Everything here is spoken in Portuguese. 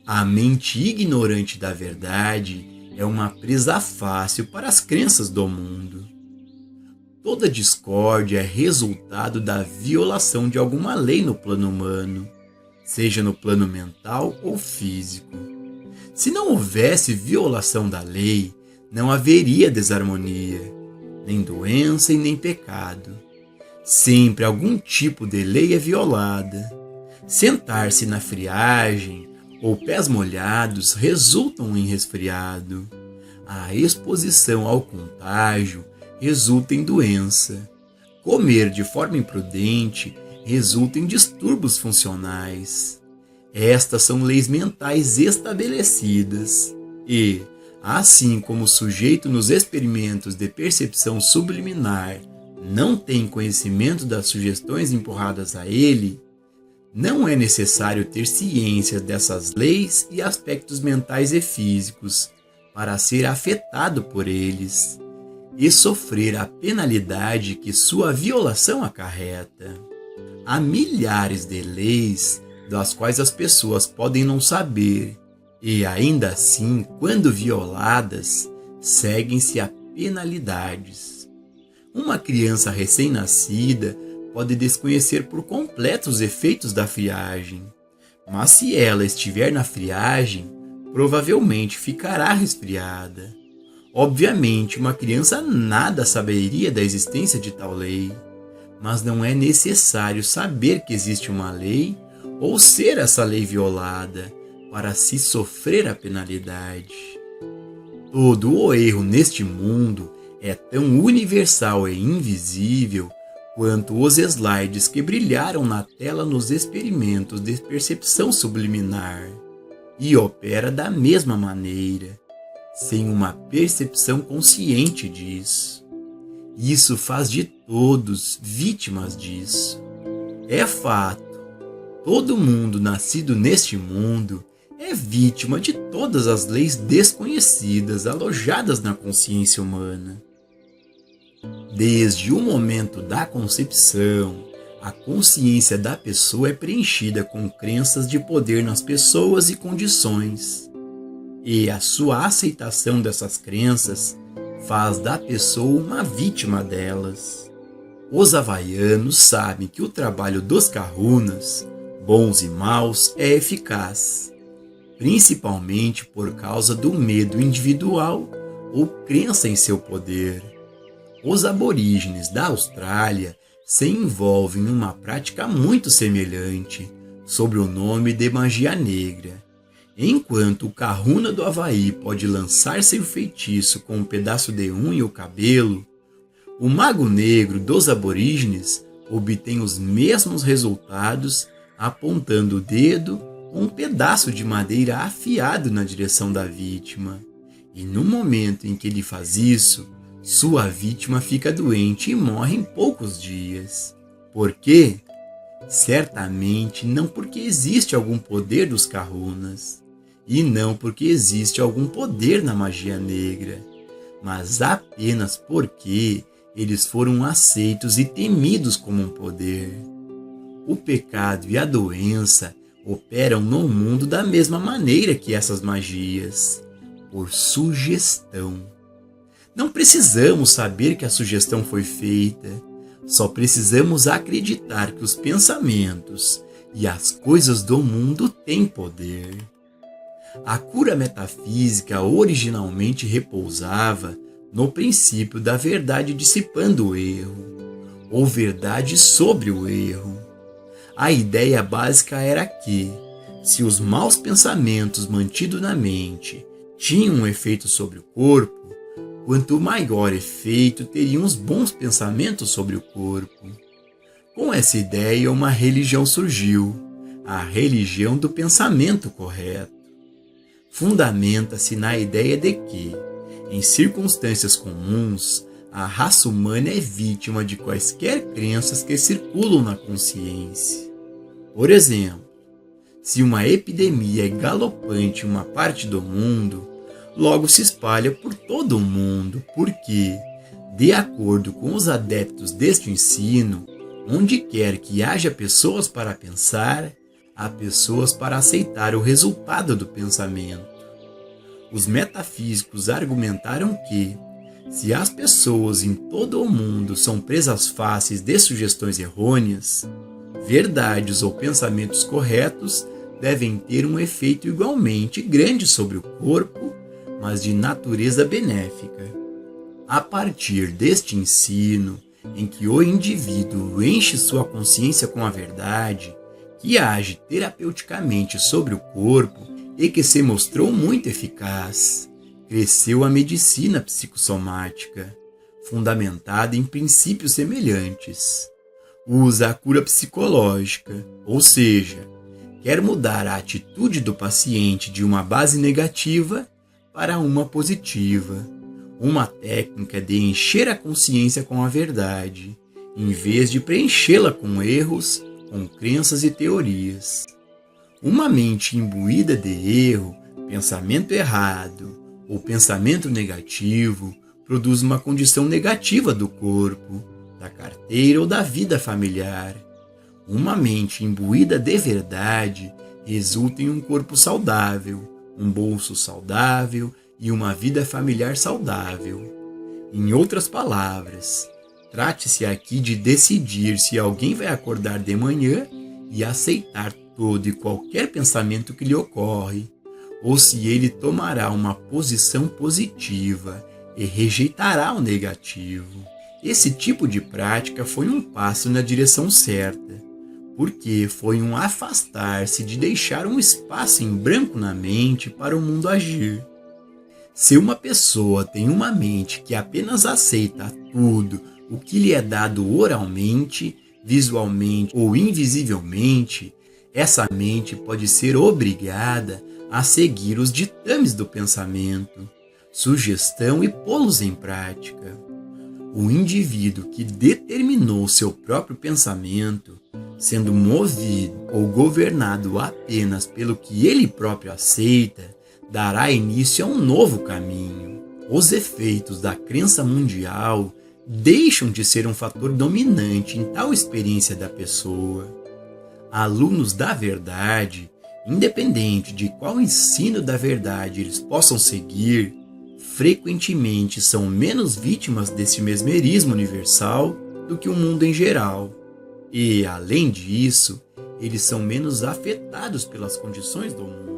A mente ignorante da verdade é uma presa fácil para as crenças do mundo. Toda discórdia é resultado da violação de alguma lei no plano humano, seja no plano mental ou físico. Se não houvesse violação da lei, não haveria desarmonia, nem doença e nem pecado. Sempre algum tipo de lei é violada. Sentar-se na friagem ou pés molhados resultam em resfriado. A exposição ao contágio resulta em doença. Comer de forma imprudente resulta em distúrbios funcionais. Estas são leis mentais estabelecidas e, assim como o sujeito nos experimentos de percepção subliminar não tem conhecimento das sugestões empurradas a ele, não é necessário ter ciência dessas leis e aspectos mentais e físicos para ser afetado por eles e sofrer a penalidade que sua violação acarreta. Há milhares de leis das quais as pessoas podem não saber e, ainda assim, quando violadas, seguem-se a penalidades. Uma criança recém-nascida pode desconhecer por completo os efeitos da friagem, mas se ela estiver na friagem, provavelmente ficará resfriada. Obviamente, uma criança nada saberia da existência de tal lei, mas não é necessário saber que existe uma lei ou ser essa lei violada para se sofrer a penalidade. Todo o erro neste mundo é tão universal e invisível quanto os slides que brilharam na tela nos experimentos de percepção subliminar, e opera da mesma maneira, sem uma percepção consciente disso. Isso faz de todos vítimas disso. É fato, todo mundo nascido neste mundo é vítima de todas as leis desconhecidas alojadas na consciência humana. Desde o momento da concepção, a consciência da pessoa é preenchida com crenças de poder nas pessoas e condições. E a sua aceitação dessas crenças faz da pessoa uma vítima delas. Os havaianos sabem que o trabalho dos kahunas, bons e maus, é eficaz, principalmente por causa do medo individual ou crença em seu poder. Os aborígenes da Austrália se envolvem em uma prática muito semelhante, sob o nome de magia negra. Enquanto o kahuna do Havaí pode lançar seu feitiço com um pedaço de unha ou cabelo, o mago negro dos aborígenes obtém os mesmos resultados apontando o dedo ou um pedaço de madeira afiado na direção da vítima. E no momento em que ele faz isso, sua vítima fica doente e morre em poucos dias. Por quê? Certamente não porque existe algum poder dos kahunas, e não porque existe algum poder na magia negra, mas apenas porque eles foram aceitos e temidos como um poder. O pecado e a doença operam no mundo da mesma maneira que essas magias, por sugestão. Não precisamos saber que a sugestão foi feita, só precisamos acreditar que os pensamentos e as coisas do mundo têm poder. A cura metafísica originalmente repousava no princípio da verdade dissipando o erro, ou verdade sobre o erro. A ideia básica era que, se os maus pensamentos mantidos na mente tinham um efeito sobre o corpo, quanto maior efeito teriam os bons pensamentos sobre o corpo. Com essa ideia, uma religião surgiu, a religião do pensamento correto. Fundamenta-se na ideia de que, em circunstâncias comuns, a raça humana é vítima de quaisquer crenças que circulam na consciência. Por exemplo, se uma epidemia é galopante em uma parte do mundo, logo se espalha por todo o mundo, porque, de acordo com os adeptos deste ensino, onde quer que haja pessoas para pensar, há pessoas para aceitar o resultado do pensamento. Os metafísicos argumentaram que, se as pessoas em todo o mundo são presas fáceis de sugestões errôneas, verdades ou pensamentos corretos devem ter um efeito igualmente grande sobre o corpo, mas de natureza benéfica. A partir deste ensino, em que o indivíduo enche sua consciência com a verdade, que age terapeuticamente sobre o corpo e que se mostrou muito eficaz, cresceu a medicina psicossomática, fundamentada em princípios semelhantes. Usa a cura psicológica, ou seja, quer mudar a atitude do paciente de uma base negativa para uma positiva, uma técnica de encher a consciência com a verdade, em vez de preenchê-la com erros, com crenças e teorias. Uma mente imbuída de erro, pensamento errado ou pensamento negativo produz uma condição negativa do corpo, da carteira ou da vida familiar. Uma mente imbuída de verdade resulta em um corpo saudável, um bolso saudável e uma vida familiar saudável. Em outras palavras, trate-se aqui de decidir se alguém vai acordar de manhã e aceitar todo e qualquer pensamento que lhe ocorre, ou se ele tomará uma posição positiva e rejeitará o negativo. Esse tipo de prática foi um passo na direção certa, porque foi um afastar-se de deixar um espaço em branco na mente para o mundo agir. Se uma pessoa tem uma mente que apenas aceita tudo o que lhe é dado oralmente, visualmente ou invisivelmente, essa mente pode ser obrigada a seguir os ditames do pensamento, sugestão e pô-los em prática. O indivíduo que determinou seu próprio pensamento, sendo movido ou governado apenas pelo que ele próprio aceita, dará início a um novo caminho. Os efeitos da crença mundial deixam de ser um fator dominante em tal experiência da pessoa. Alunos da verdade, independente de qual ensino da verdade eles possam seguir, frequentemente são menos vítimas desse mesmerismo universal do que o mundo em geral. E, além disso, eles são menos afetados pelas condições do mundo.